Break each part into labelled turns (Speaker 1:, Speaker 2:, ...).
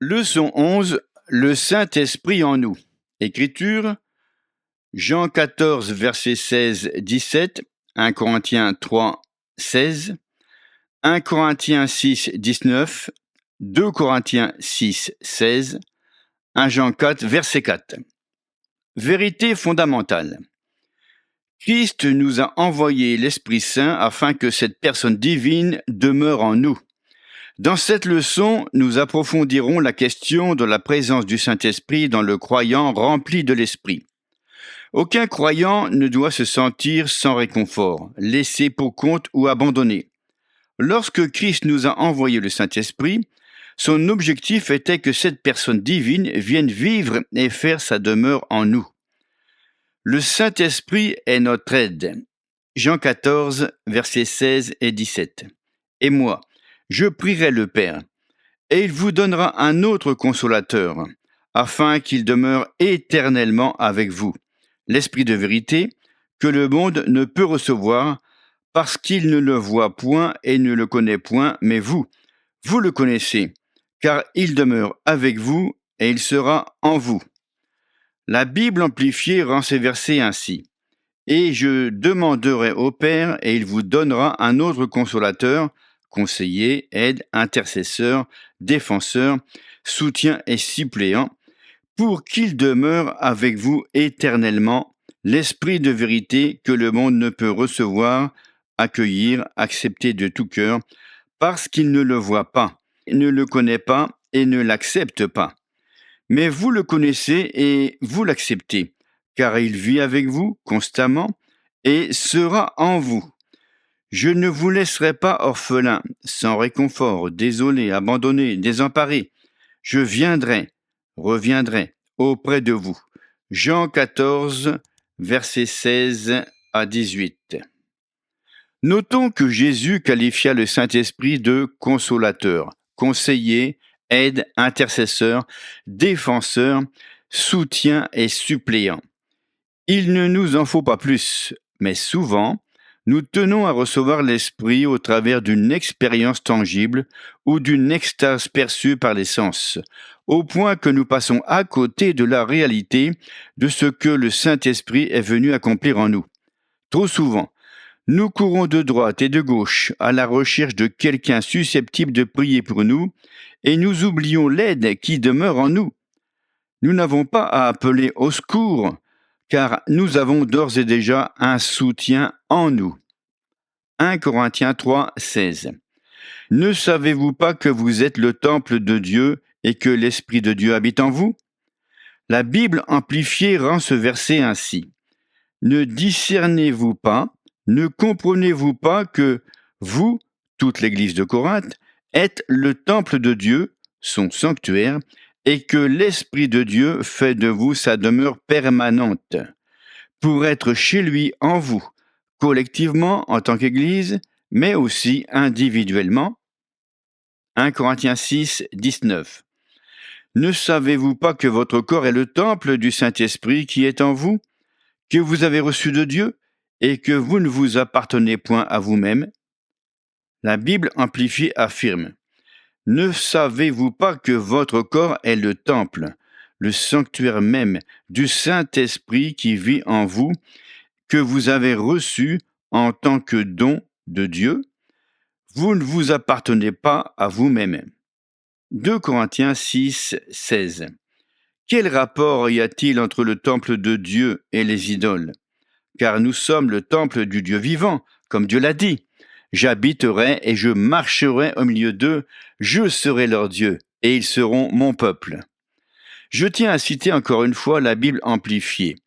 Speaker 1: Leçon 11. Le Saint-Esprit en nous. Écriture, Jean 14, versets 16-17, 1 Corinthiens 3, 16, 1 Corinthiens 6, 19, 2 Corinthiens 6, 16, 1 Jean 4, verset 4. Vérité fondamentale. Christ nous a envoyé l'Esprit Saint afin que cette personne divine demeure en nous. Dans cette leçon, nous approfondirons la question de la présence du Saint-Esprit dans le croyant rempli de l'Esprit. Aucun croyant ne doit se sentir sans réconfort, laissé pour compte ou abandonné. Lorsque Christ nous a envoyé le Saint-Esprit, son objectif était que cette personne divine vienne vivre et faire sa demeure en nous. Le Saint-Esprit est notre aide. Jean 14, versets 16 et 17. Et moi, je prierai le Père, et il vous donnera un autre consolateur, afin qu'il demeure éternellement avec vous, l'Esprit de vérité, que le monde ne peut recevoir, parce qu'il ne le voit point et ne le connaît point, mais vous le connaissez, car il demeure avec vous et il sera en vous. La Bible amplifiée rend ces versets ainsi. Et je demanderai au Père, et il vous donnera un autre consolateur, conseiller, aide, intercesseur, défenseur, soutien et suppléant, pour qu'il demeure avec vous éternellement, l'Esprit de vérité que le monde ne peut recevoir, accueillir, accepter de tout cœur, parce qu'il ne le voit pas, ne le connaît pas et ne l'accepte pas. Mais vous le connaissez et vous l'acceptez, car il vit avec vous constamment et sera en vous. Je ne vous laisserai pas orphelin, sans réconfort, désolé, abandonné, désemparé. Je reviendrai auprès de vous. Jean 14, versets 16 à 18. Notons que Jésus qualifia le Saint-Esprit de consolateur, conseiller, aide, intercesseur, défenseur, soutien et suppléant. Il ne nous en faut pas plus, mais souvent, nous tenons à recevoir l'Esprit au travers d'une expérience tangible ou d'une extase perçue par les sens, au point que nous passons à côté de la réalité de ce que le Saint-Esprit est venu accomplir en nous. Trop souvent, nous courons de droite et de gauche à la recherche de quelqu'un susceptible de prier pour nous, et nous oublions l'aide qui demeure en nous. Nous n'avons pas à appeler au secours, car nous avons d'ores et déjà un soutien en nous. 1 Corinthiens 3, 16. Ne savez-vous pas que vous êtes le temple de Dieu et que l'Esprit de Dieu habite en vous? La Bible amplifiée rend ce verset ainsi. Ne discernez-vous pas, ne comprenez-vous pas que vous, toute l'Église de Corinthe, êtes le temple de Dieu, son sanctuaire, et que l'Esprit de Dieu fait de vous sa demeure permanente, pour être chez lui en vous, collectivement en tant qu'Église, mais aussi individuellement. 1 Corinthiens 6, 19. Ne savez-vous pas que votre corps est le temple du Saint-Esprit qui est en vous, que vous avez reçu de Dieu, et que vous ne vous appartenez point à vous-même? La Bible amplifiée affirme. Ne savez-vous pas que votre corps est le temple, le sanctuaire même du Saint-Esprit qui vit en vous, que vous avez reçu en tant que don de Dieu? Vous ne vous appartenez pas à vous-même. 2 Corinthiens 6, 16. Quel rapport y a-t-il entre le temple de Dieu et les idoles? Car nous sommes le temple du Dieu vivant, comme Dieu l'a dit. J'habiterai et je marcherai au milieu d'eux, je serai leur Dieu, et ils seront mon peuple. Je tiens à citer encore une fois la Bible amplifiée.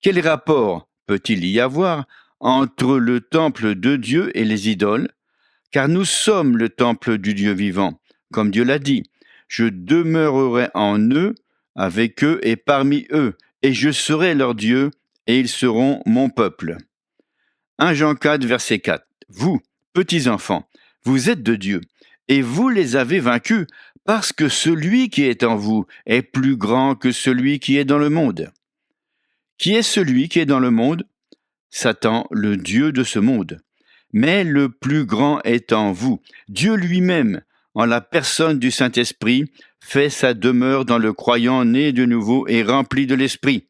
Speaker 1: Quel rapport peut-il y avoir entre le temple de Dieu et les idoles? Car nous sommes le temple du Dieu vivant, comme Dieu l'a dit. Je demeurerai en eux, avec eux et parmi eux, et je serai leur Dieu, et ils seront mon peuple. 1 Jean 4, verset 4. Vous, petits enfants, vous êtes de Dieu, et vous les avez vaincus, parce que celui qui est en vous est plus grand que celui qui est dans le monde. Qui est celui qui est dans le monde? Satan, le Dieu de ce monde. Mais le plus grand est en vous, Dieu lui-même, en la personne du Saint-Esprit, fait sa demeure dans le croyant né de nouveau et rempli de l'Esprit.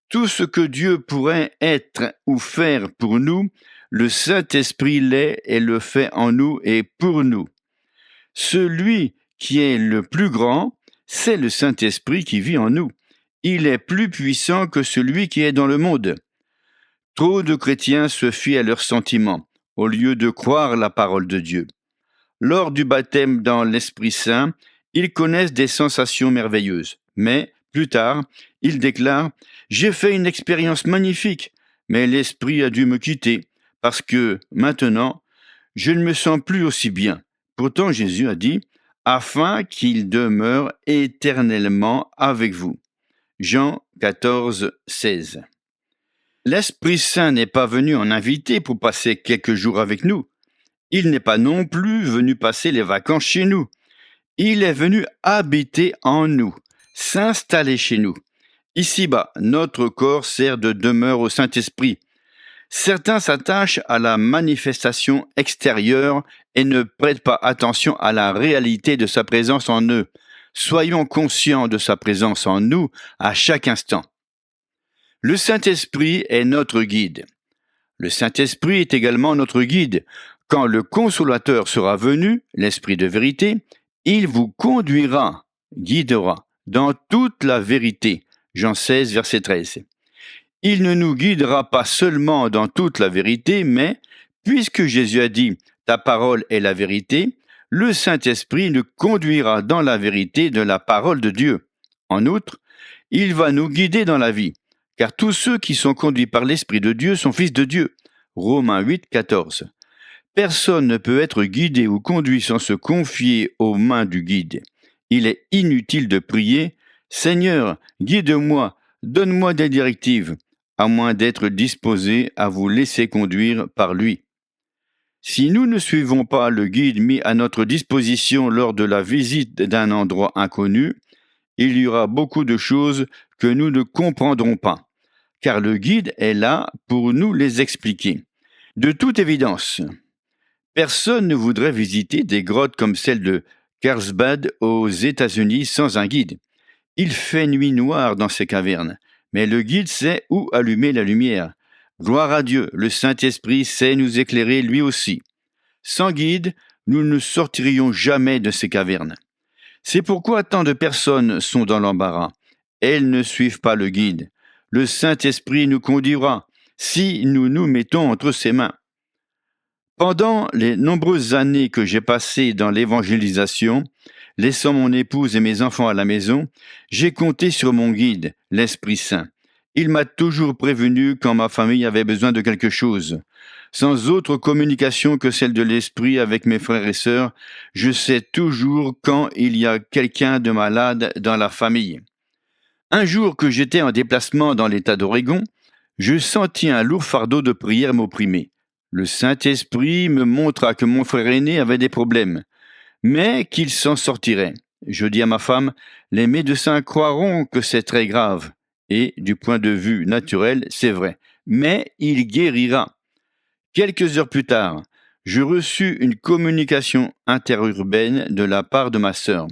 Speaker 1: Tout ce que Dieu pourrait être ou faire pour nous, le Saint-Esprit l'est et le fait en nous et pour nous. Celui qui est le plus grand, c'est le Saint-Esprit qui vit en nous. Il est plus puissant que celui qui est dans le monde. Trop de chrétiens se fient à leurs sentiments, au lieu de croire la parole de Dieu. Lors du baptême dans l'Esprit Saint, ils connaissent des sensations merveilleuses. Mais, plus tard, ils déclarent « J'ai fait une expérience magnifique, mais l'Esprit a dû me quitter, parce que, maintenant, je ne me sens plus aussi bien. » Pourtant, Jésus a dit « Afin qu'il demeure éternellement avec vous. » Jean 14, 16. L'Esprit Saint n'est pas venu en invité pour passer quelques jours avec nous. Il n'est pas non plus venu passer les vacances chez nous. Il est venu habiter en nous, s'installer chez nous. Ici-bas, notre corps sert de demeure au Saint-Esprit. Certains s'attachent à la manifestation extérieure et ne prêtent pas attention à la réalité de sa présence en eux. Soyons conscients de sa présence en nous à chaque instant. Le Saint-Esprit est notre guide. Le Saint-Esprit est également notre guide. Quand le Consolateur sera venu, l'Esprit de vérité, il vous conduira, guidera, dans toute la vérité. Jean 16, verset 13. Il ne nous guidera pas seulement dans toute la vérité, mais, puisque Jésus a dit « Ta parole est la vérité », le Saint-Esprit nous conduira dans la vérité de la parole de Dieu. En outre, il va nous guider dans la vie, car tous ceux qui sont conduits par l'Esprit de Dieu sont fils de Dieu. Romains 8, 14. Personne ne peut être guidé ou conduit sans se confier aux mains du guide. Il est inutile de prier « Seigneur, guide-moi, donne-moi des directives », à moins d'être disposé à vous laisser conduire par lui. Si nous ne suivons pas le guide mis à notre disposition lors de la visite d'un endroit inconnu, il y aura beaucoup de choses que nous ne comprendrons pas, car le guide est là pour nous les expliquer. De toute évidence, personne ne voudrait visiter des grottes comme celle de Carlsbad aux États-Unis sans un guide. Il fait nuit noire dans ces cavernes, mais le guide sait où allumer la lumière. Gloire à Dieu, le Saint-Esprit sait nous éclairer lui aussi. Sans guide, nous ne sortirions jamais de ces cavernes. C'est pourquoi tant de personnes sont dans l'embarras. Elles ne suivent pas le guide. Le Saint-Esprit nous conduira si nous nous mettons entre ses mains. Pendant les nombreuses années que j'ai passées dans l'évangélisation, laissant mon épouse et mes enfants à la maison, j'ai compté sur mon guide, l'Esprit Saint. Il m'a toujours prévenu quand ma famille avait besoin de quelque chose. Sans autre communication que celle de l'Esprit avec mes frères et sœurs, je sais toujours quand il y a quelqu'un de malade dans la famille. Un jour que j'étais en déplacement dans l'État d'Oregon, je sentis un lourd fardeau de prière m'opprimer. Le Saint-Esprit me montra que mon frère aîné avait des problèmes, mais qu'il s'en sortirait. Je dis à ma femme, les médecins croiront que c'est très grave. Et, du point de vue naturel, c'est vrai. Mais il guérira. Quelques heures plus tard, je reçus une communication interurbaine de la part de ma sœur.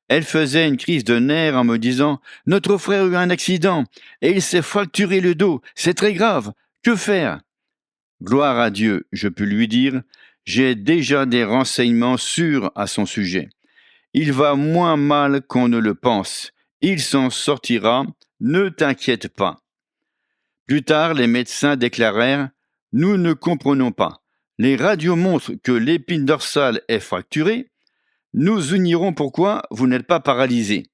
Speaker 1: Elle faisait une crise de nerfs en me disant « Notre frère a eu un accident et il s'est fracturé le dos. C'est très grave. Que faire ?» Gloire à Dieu, je pus lui dire, j'ai déjà des renseignements sûrs à son sujet. Il va moins mal qu'on ne le pense. Il s'en sortira, ne t'inquiète pas. Plus tard, les médecins déclarèrent, nous ne comprenons pas. Les radios montrent que l'épine dorsale est fracturée. Nous ignorons pourquoi vous n'êtes pas paralysé.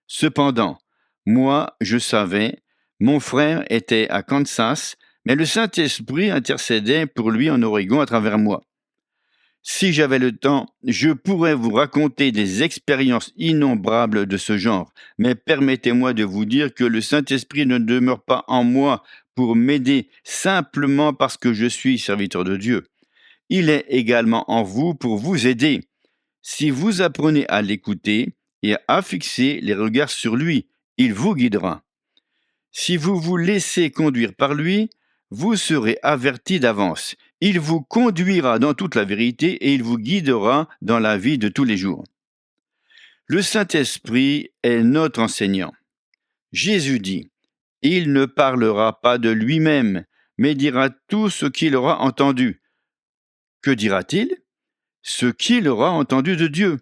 Speaker 1: Cependant, moi, je savais, mon frère était à Kansas, mais le Saint-Esprit intercédait pour lui en Oregon à travers moi. Si j'avais le temps, je pourrais vous raconter des expériences innombrables de ce genre, mais permettez-moi de vous dire que le Saint-Esprit ne demeure pas en moi pour m'aider simplement parce que je suis serviteur de Dieu. Il est également en vous pour vous aider. Si vous apprenez à l'écouter et à fixer les regards sur lui, il vous guidera. Si vous vous laissez conduire par lui, vous serez avertis d'avance. Il vous conduira dans toute la vérité et il vous guidera dans la vie de tous les jours. Le Saint-Esprit est notre enseignant. Jésus dit, « Il ne parlera pas de lui-même, mais dira tout ce qu'il aura entendu. » Que dira-t-il? Ce qu'il aura entendu de Dieu.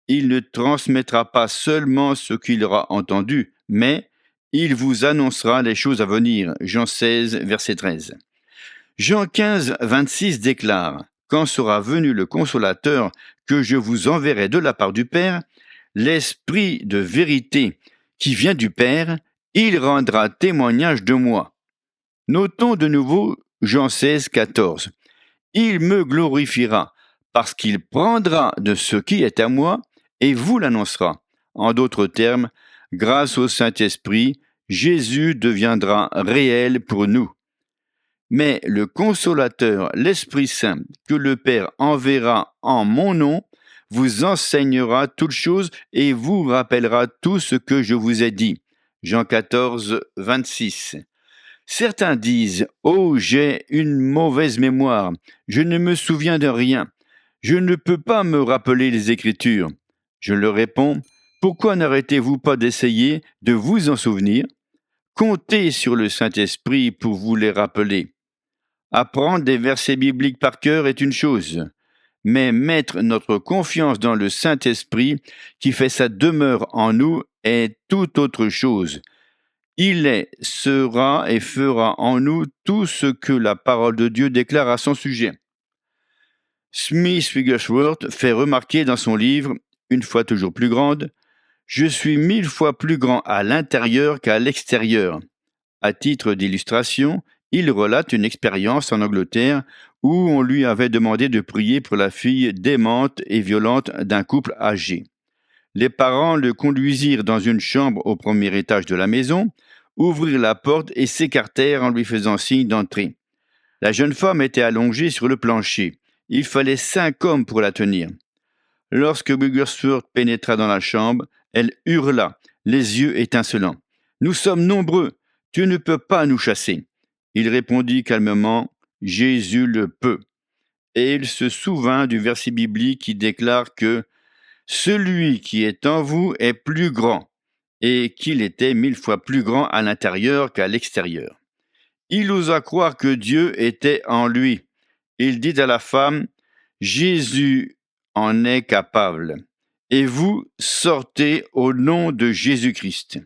Speaker 1: Il ne transmettra pas seulement ce qu'il aura entendu, mais il vous annoncera les choses à venir. Jean 16, verset 13. Jean 15, 26 déclare, « Quand sera venu le Consolateur que je vous enverrai de la part du Père, l'Esprit de vérité qui vient du Père, il rendra témoignage de moi. » Notons de nouveau Jean 16, 14. « Il me glorifiera, parce qu'il prendra de ce qui est à moi et vous l'annoncera. » En d'autres termes, grâce au Saint-Esprit, Jésus deviendra réel pour nous. Mais le Consolateur, l'Esprit Saint, que le Père enverra en mon nom, vous enseignera toutes choses et vous rappellera tout ce que je vous ai dit. Jean 14, 26. Certains disent « Oh, j'ai une mauvaise mémoire, je ne me souviens de rien, je ne peux pas me rappeler les Écritures. » Je leur réponds « Pourquoi n'arrêtez-vous pas d'essayer de vous en souvenir? Comptez sur le Saint-Esprit pour vous les rappeler. » Apprendre des versets bibliques par cœur est une chose, mais mettre notre confiance dans le Saint-Esprit qui fait sa demeure en nous est tout autre chose. Il est, sera et fera en nous tout ce que la parole de Dieu déclare à son sujet. Smith Wigglesworth fait remarquer dans son livre « Une foi toujours plus grande »« Je suis 1000 fois plus grand à l'intérieur qu'à l'extérieur. » À titre d'illustration, il relate une expérience en Angleterre où on lui avait demandé de prier pour la fille démente et violente d'un couple âgé. Les parents le conduisirent dans une chambre au premier étage de la maison, ouvrirent la porte et s'écartèrent en lui faisant signe d'entrer. La jeune femme était allongée sur le plancher. Il fallait 5 hommes pour la tenir. Lorsque Wigglesworth pénétra dans la chambre, elle hurla, les yeux étincelants. « Nous sommes nombreux, tu ne peux pas nous chasser. » Il répondit calmement, « Jésus le peut. » Et il se souvint du verset biblique qui déclare que « Celui qui est en vous est plus grand » et qu'il était 1000 fois plus grand à l'intérieur qu'à l'extérieur. Il osa croire que Dieu était en lui. Il dit à la femme, « Jésus en est capable. Et vous sortez au nom de Jésus-Christ. »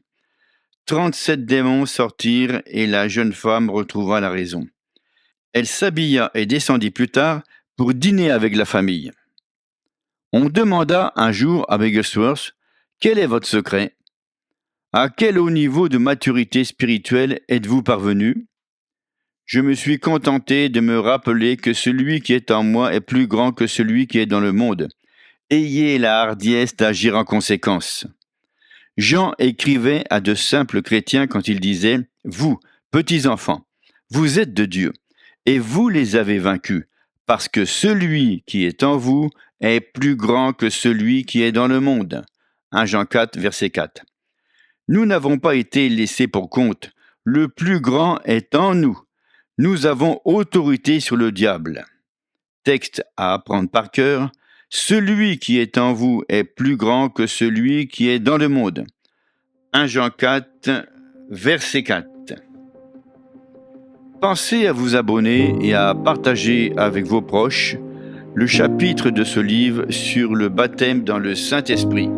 Speaker 1: 37 démons sortirent et la jeune femme retrouva la raison. Elle s'habilla et descendit plus tard pour dîner avec la famille. On demanda un jour à Wigglesworth, « Quel est votre secret? À quel haut niveau de maturité spirituelle êtes-vous parvenu? » Je me suis contenté de me rappeler que celui qui est en moi est plus grand que celui qui est dans le monde. Ayez la hardiesse d'agir en conséquence. Jean écrivait à de simples chrétiens quand il disait « Vous, petits enfants, vous êtes de Dieu, et vous les avez vaincus, parce que celui qui est en vous est plus grand que celui qui est dans le monde. » 1 Jean 4, verset 4. Nous n'avons pas été laissés pour compte. Le plus grand est en nous. Nous avons autorité sur le diable. Texte à apprendre par cœur. Celui qui est en vous est plus grand que celui qui est dans le monde. 1 Jean 4, verset 4. Pensez à vous abonner et à partager avec vos proches le chapitre de ce livre sur le baptême dans le Saint-Esprit.